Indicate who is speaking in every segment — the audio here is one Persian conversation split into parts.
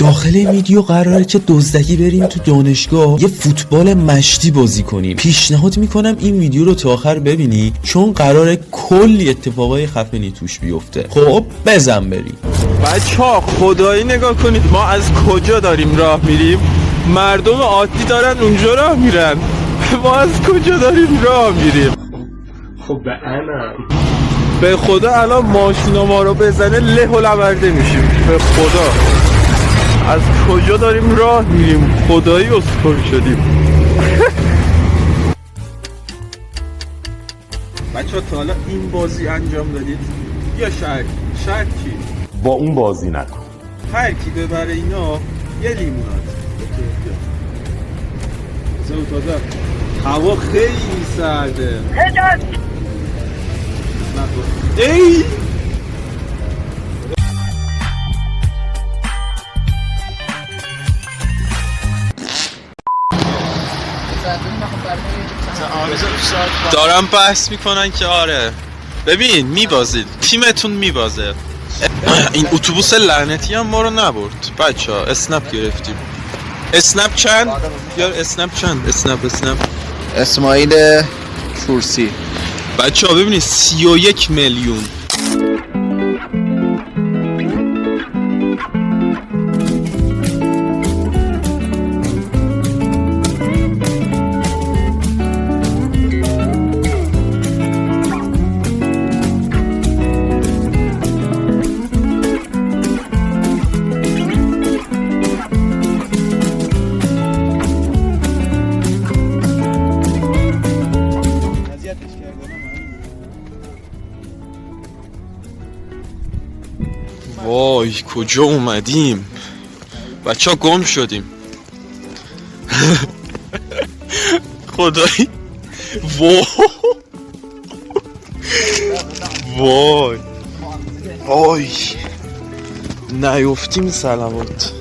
Speaker 1: داخل این ویدیو قراره که دزدکی بریم تو دانشگاه یه فوتبال مشتی بازی کنیم. پیشنهاد میکنم این ویدیو رو تا آخر ببینی چون قراره کلی اتفاقای خفنی توش بیفته. خب بزن بریم.
Speaker 2: بچه‌ها خدایی نگاه کنید ما از کجا داریم راه میریم. مردم عادی دارن اونجا راه میرن، ما از کجا داریم راه میریم.
Speaker 3: خب به انم
Speaker 2: به خدا الان ماشینا ما رو بزنه له و لورده میشیم. به خدا از کجا داریم راه میریم، خدایی اسکول شدیم. بچه تا حالا این بازی انجام دادید یا شرط کی؟
Speaker 3: با اون بازی نکن.
Speaker 2: هر کی ببره اینا یه لیموناد. تازه هوا خیلی سرده. ای دارم بحث میکنن که آره ببین میبازید تیمتون میبازه. این اتوبوس لعنتی هم ما رو نبرد بچه ها. اسنپ گرفتیم. اسنپ چند؟ بیار اسنپ چند؟ اسنپ
Speaker 4: اسماعیل چورسی.
Speaker 2: بچه ها ببینید 31 میلیون. وای کجا اومدیم بچه ها؟ گم شدیم. خدایی وای نیفتیم سلامت.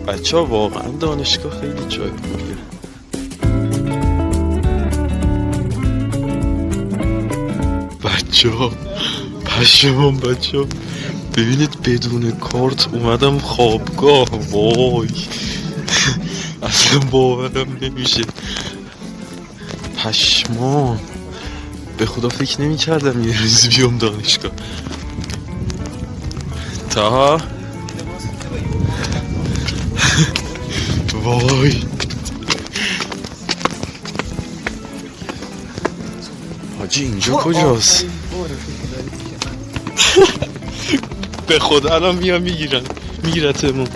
Speaker 2: بچه ها واقعا دانشگاه خیلی جای خوبیه. پشمام بچه ها ببینید بدون کارت اومدم خوابگاه. وای اصلا باورم نمیشه. پشمام به خدا فکر نمی کردم یه روز بیام دانشگاه. تا وای حاجی اینجا کجاست؟ به خدا الان میام میگیرتمون.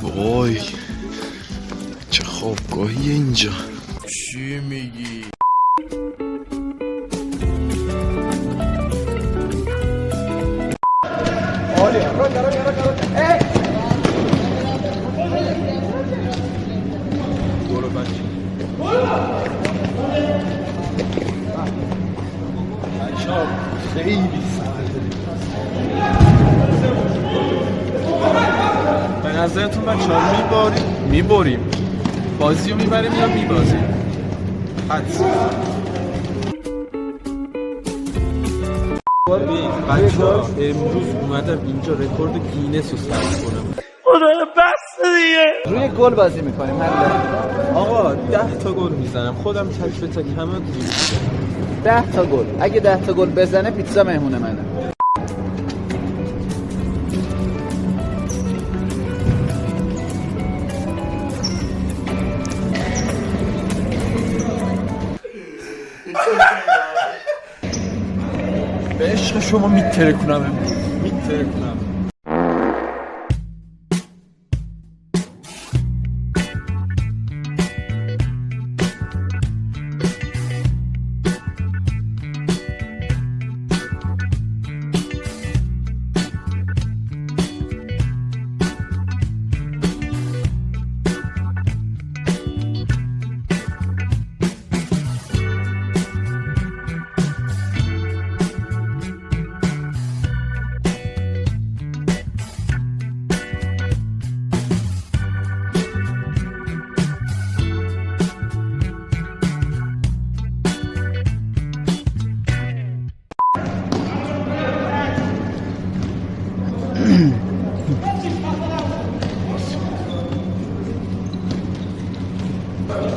Speaker 2: وای چه خوابگاهیه اینجا. چی میگی؟ خیلی سرده. به نظرتون بچه ها میبریم بازی رو میبریم یا میبازیم؟ حدس بچه ها امروز اومدم اینجا رکورد گینس رو ثبت کنم. خدا بس دیگه.
Speaker 4: روی گل بازی میکنیم
Speaker 2: آقا 10 تا گل میزنم خودم تک به تک همه گول میزنم.
Speaker 4: 10 تا گل. اگه 10 تا گل بزنه پیتزا مهمون منه.
Speaker 2: به عشق شما میترکونم.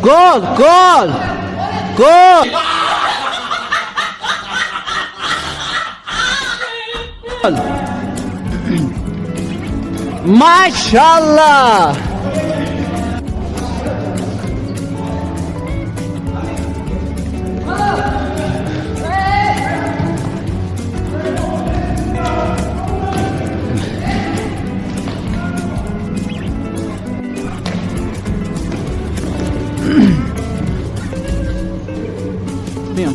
Speaker 4: گل گل گل ماشاءالله میام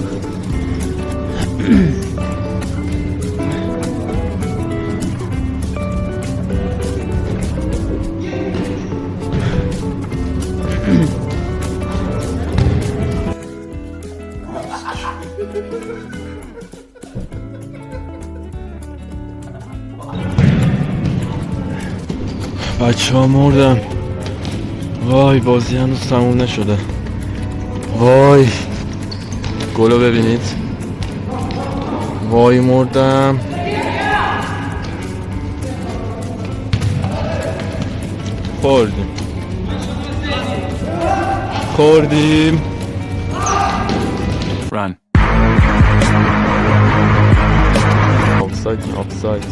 Speaker 2: بچه ها مردن. وای بازی هنوز تموم نشده. وای گلو ببینید. وای مردم. خوردیم
Speaker 3: Run.
Speaker 2: آفساید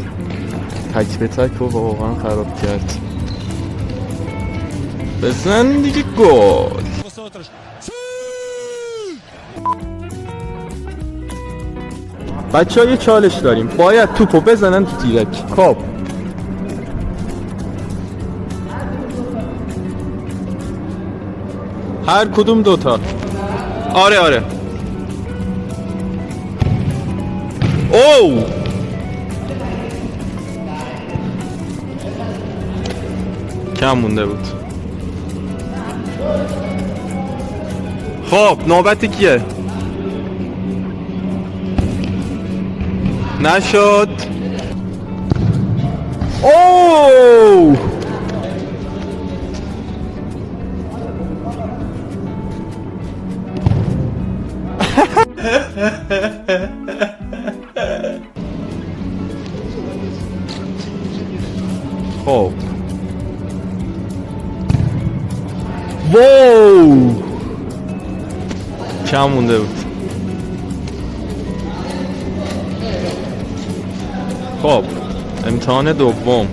Speaker 2: تک به تک رو واقعا خراب کرد. بزن دیگه گل. بچه ها یه چالش داریم، باید توپو بزنن تو تیرک. خب هر کدوم دوتا. آره او کم مونده بود. خب نوبت کیه؟ نشد. اوه خب واو کم مونده بود. خب امتحان دوم.